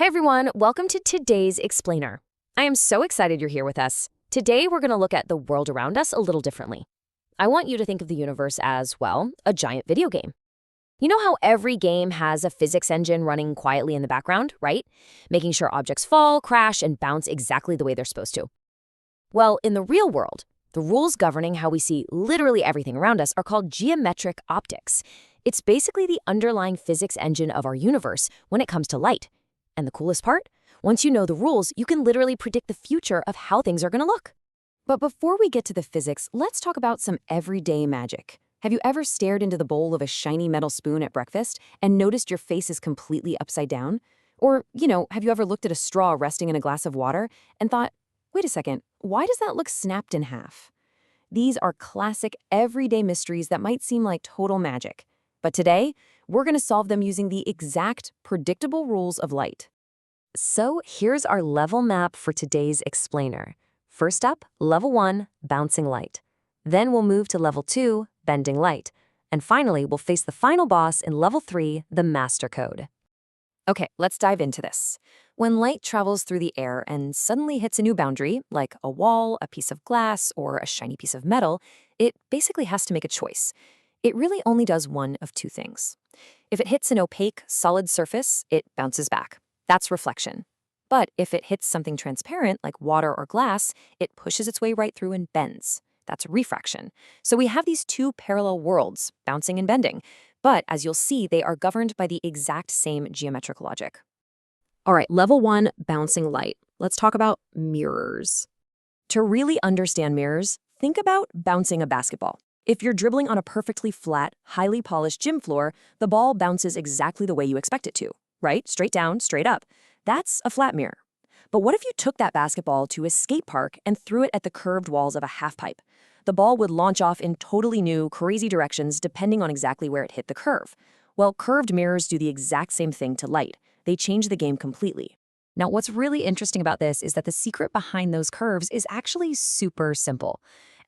Hey everyone, welcome to today's Explainer. I am so excited you're here with us. Today we're going to look at the world around us a little differently. I want you to think of the universe as, well, a giant video game. You know how every game has a physics engine running quietly in the background, right? Making sure objects fall, crash, and bounce exactly the way they're supposed to. Well, in the real world, the rules governing how we see literally everything around us are called geometric optics. It's basically the underlying physics engine of our universe when it comes to light. And the coolest part? Once you know the rules, you can literally predict the future of how things are going to look. But before we get to the physics, let's talk about some everyday magic. Have you ever stared into the bowl of a shiny metal spoon at breakfast and noticed your face is completely upside down? Or, have you ever looked at a straw resting in a glass of water and thought, wait a second, why does that look snapped in half? These are classic everyday mysteries that might seem like total magic. But today, we're going to solve them using the exact, predictable rules of light. So here's our level map for today's explainer. First up, level 1, bouncing light. Then we'll move to level 2, bending light. And finally, we'll face the final boss in level 3, the master code. Okay, let's dive into this. When light travels through the air and suddenly hits a new boundary, like a wall, a piece of glass, or a shiny piece of metal, it basically has to make a choice. It really only does one of two things. If it hits an opaque, solid surface, it bounces back. That's reflection. But if it hits something transparent, like water or glass, it pushes its way right through and bends. That's refraction. So we have these two parallel worlds, bouncing and bending. But as you'll see, they are governed by the exact same geometric logic. All right, level 1, bouncing light. Let's talk about mirrors. To really understand mirrors, think about bouncing a basketball. If you're dribbling on a perfectly flat, highly polished gym floor, the ball bounces exactly the way you expect it to, right? Straight down, straight up. That's a flat mirror. But what if you took that basketball to a skate park and threw it at the curved walls of a halfpipe? The ball would launch off in totally new, crazy directions depending on exactly where it hit the curve. Well, curved mirrors do the exact same thing to light. They change the game completely. Now, what's really interesting about this is that the secret behind those curves is actually super simple.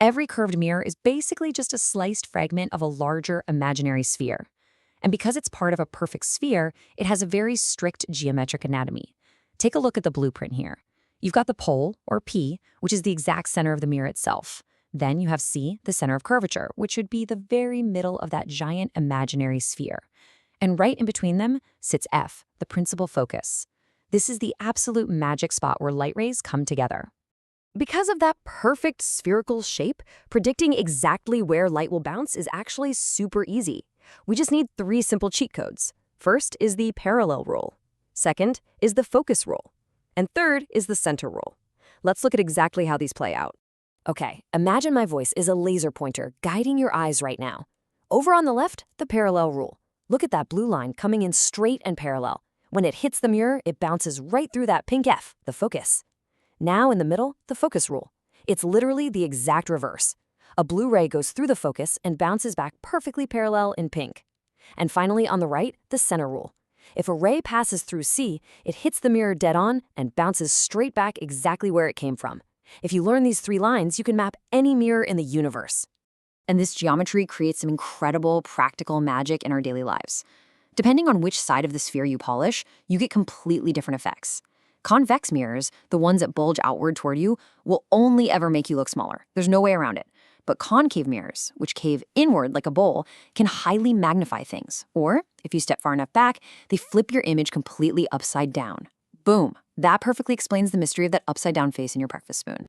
Every curved mirror is basically just a sliced fragment of a larger imaginary sphere. And because it's part of a perfect sphere, it has a very strict geometric anatomy. Take a look at the blueprint here. You've got the pole, or P, which is the exact center of the mirror itself. Then you have C, the center of curvature, which would be the very middle of that giant imaginary sphere. And right in between them sits F, the principal focus. This is the absolute magic spot where light rays come together. Because of that perfect spherical shape, predicting exactly where light will bounce is actually super easy. We just need 3 simple cheat codes. First is the parallel rule. Second is the focus rule. And third is the center rule. Let's look at exactly how these play out. Okay, imagine my voice is a laser pointer guiding your eyes right now. Over on the left, the parallel rule. Look at that blue line coming in straight and parallel. When it hits the mirror, it bounces right through that pink F, the focus. Now in the middle, the focus rule. It's literally the exact reverse. A blue ray goes through the focus and bounces back perfectly parallel in pink. And finally, on the right, the center rule. If a ray passes through C, it hits the mirror dead on and bounces straight back exactly where it came from. If you learn these 3 lines, you can map any mirror in the universe. And this geometry creates some incredible practical magic in our daily lives. Depending on which side of the sphere you polish, you get completely different effects. Convex mirrors, the ones that bulge outward toward you, will only ever make you look smaller. There's no way around it. But concave mirrors, which cave inward like a bowl, can highly magnify things. Or, if you step far enough back, they flip your image completely upside down. Boom! That perfectly explains the mystery of that upside-down face in your breakfast spoon.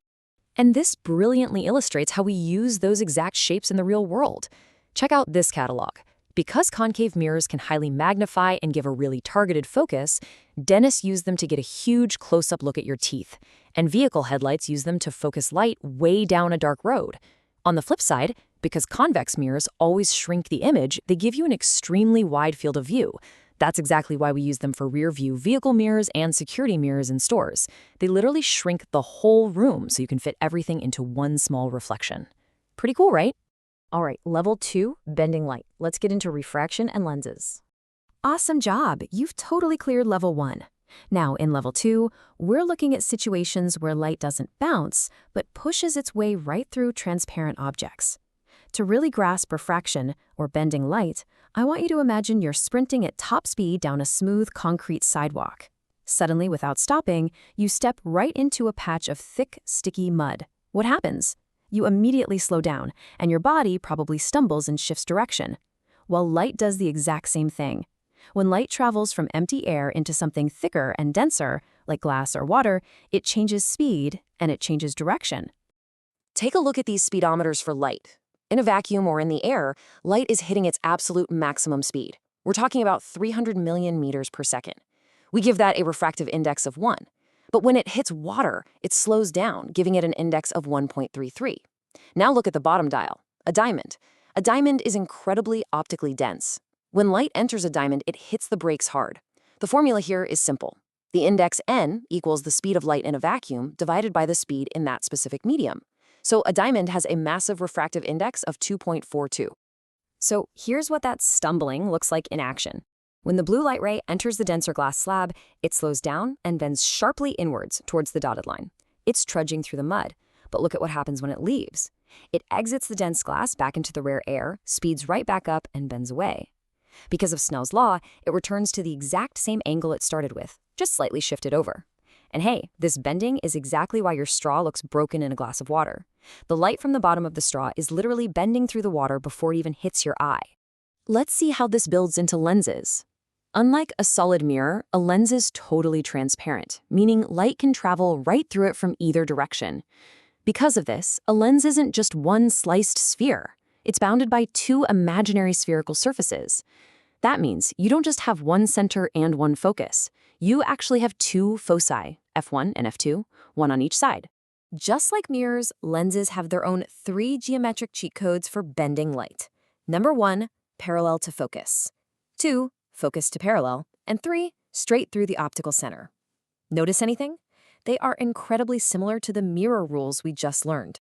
And this brilliantly illustrates how we use those exact shapes in the real world. Check out this catalog. Because concave mirrors can highly magnify and give a really targeted focus, dentists use them to get a huge close-up look at your teeth, and vehicle headlights use them to focus light way down a dark road. On the flip side, because convex mirrors always shrink the image, they give you an extremely wide field of view. That's exactly why we use them for rear-view vehicle mirrors and security mirrors in stores. They literally shrink the whole room so you can fit everything into one small reflection. Pretty cool, right? All right, level 2, bending light. Let's get into refraction and lenses. Awesome job! You've totally cleared level 1. Now, in level 2, we're looking at situations where light doesn't bounce, but pushes its way right through transparent objects. To really grasp refraction, or bending light, I want you to imagine you're sprinting at top speed down a smooth concrete sidewalk. Suddenly, without stopping, you step right into a patch of thick, sticky mud. What happens? You immediately slow down, and your body probably stumbles and shifts direction. Well, light does the exact same thing. When light travels from empty air into something thicker and denser, like glass or water, it changes speed and it changes direction. Take a look at these speedometers for light. In a vacuum or in the air, light is hitting its absolute maximum speed. We're talking about 300 million meters per second. We give that a refractive index of 1. But when it hits water, it slows down, giving it an index of 1.33. Now look at the bottom dial, a diamond. A diamond is incredibly optically dense. When light enters a diamond, it hits the brakes hard. The formula here is simple. The index n equals the speed of light in a vacuum divided by the speed in that specific medium. So a diamond has a massive refractive index of 2.42. So here's what that stumbling looks like in action. When the blue light ray enters the denser glass slab, it slows down and bends sharply inwards towards the dotted line. It's trudging through the mud, but look at what happens when it leaves. It exits the dense glass back into the rare air, speeds right back up, and bends away. Because of Snell's law, it returns to the exact same angle it started with, just slightly shifted over. And hey, this bending is exactly why your straw looks broken in a glass of water. The light from the bottom of the straw is literally bending through the water before it even hits your eye. Let's see how this builds into lenses. Unlike a solid mirror, a lens is totally transparent, meaning light can travel right through it from either direction. Because of this, a lens isn't just one sliced sphere. It's bounded by two imaginary spherical surfaces. That means you don't just have one center and one focus. You actually have two foci, f1 and f2, one on each side. Just like mirrors, lenses have their own 3 geometric cheat codes for bending light. Number 1, parallel to focus. 2, focus to parallel. And 3, straight through the optical center. Notice anything? They are incredibly similar to the mirror rules we just learned.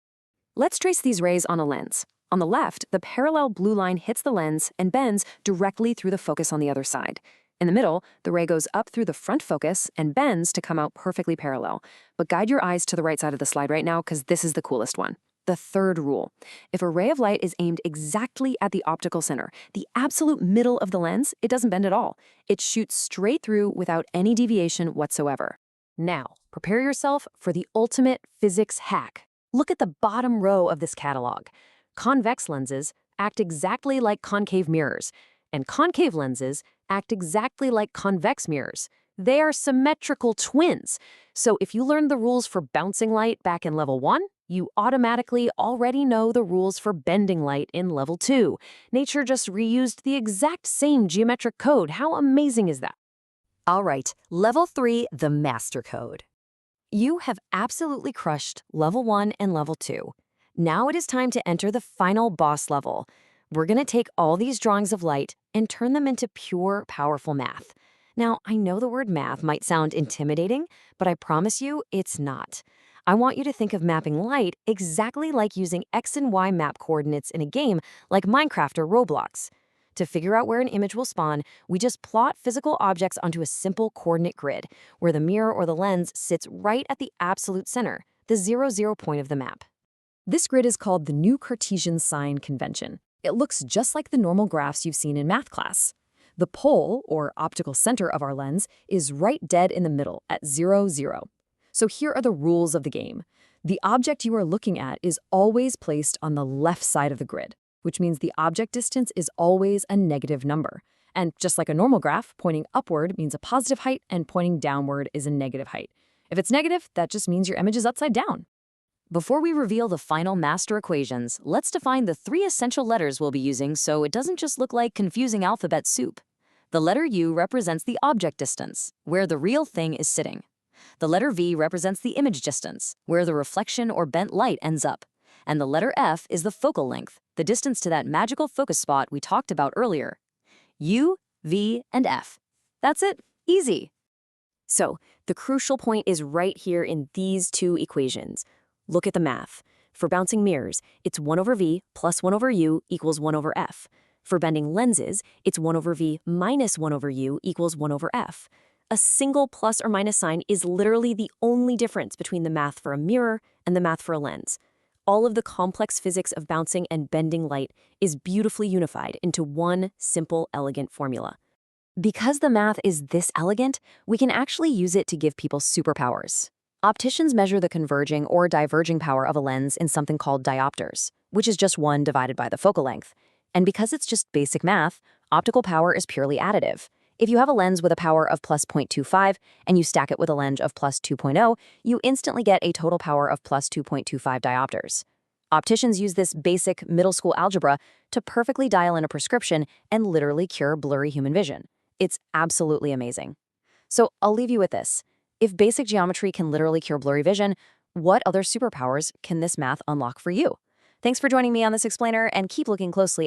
Let's trace these rays on a lens. On the left, the parallel blue line hits the lens and bends directly through the focus on the other side. In the middle, the ray goes up through the front focus and bends to come out perfectly parallel. But guide your eyes to the right side of the slide right now because this is the coolest one. The third rule. If a ray of light is aimed exactly at the optical center, the absolute middle of the lens, it doesn't bend at all. It shoots straight through without any deviation whatsoever. Now, prepare yourself for the ultimate physics hack. Look at the bottom row of this catalog. Convex lenses act exactly like concave mirrors, and concave lenses act exactly like convex mirrors. They are symmetrical twins. So if you learned the rules for bouncing light back in level 1, you automatically already know the rules for bending light in level 2. Nature just reused the exact same geometric code. How amazing is that? All right, level 3, the master code. You have absolutely crushed level 1 and level 2. Now it is time to enter the final boss level. We're going to take all these drawings of light and turn them into pure, powerful math. Now, I know the word math might sound intimidating, but I promise you it's not. I want you to think of mapping light exactly like using X and Y map coordinates in a game like Minecraft or Roblox. To figure out where an image will spawn, we just plot physical objects onto a simple coordinate grid, where the mirror or the lens sits right at the absolute center, the 0, 0 point of the map. This grid is called the new Cartesian sign convention. It looks just like the normal graphs you've seen in math class. The pole, or optical center of our lens, is right dead in the middle at 0, 0. So here are the rules of the game. The object you are looking at is always placed on the left side of the grid, which means the object distance is always a negative number. And just like a normal graph, pointing upward means a positive height and pointing downward is a negative height. If it's negative, that just means your image is upside down. Before we reveal the final master equations, let's define the 3 essential letters we'll be using so it doesn't just look like confusing alphabet soup. The letter U represents the object distance, where the real thing is sitting. The letter V represents the image distance, where the reflection or bent light ends up. And the letter F is the focal length, the distance to that magical focus spot we talked about earlier. U, V, and F. That's it. Easy. So, the crucial point is right here in these 2 equations. Look at the math. For bouncing mirrors, it's 1 over V plus 1 over U equals 1 over F. For bending lenses, it's 1 over V minus 1 over U equals 1 over F. A single plus or minus sign is literally the only difference between the math for a mirror and the math for a lens. All of the complex physics of bouncing and bending light is beautifully unified into one simple, elegant formula. Because the math is this elegant, we can actually use it to give people superpowers. Opticians measure the converging or diverging power of a lens in something called diopters, which is just 1 divided by the focal length. And because it's just basic math, optical power is purely additive. If you have a lens with a power of plus 0.25 and you stack it with a lens of plus 2.0, you instantly get a total power of plus 2.25 diopters. Opticians use this basic middle school algebra to perfectly dial in a prescription and literally cure blurry human vision. It's absolutely amazing. So I'll leave you with this. If basic geometry can literally cure blurry vision, what other superpowers can this math unlock for you? Thanks for joining me on this explainer, and keep looking closely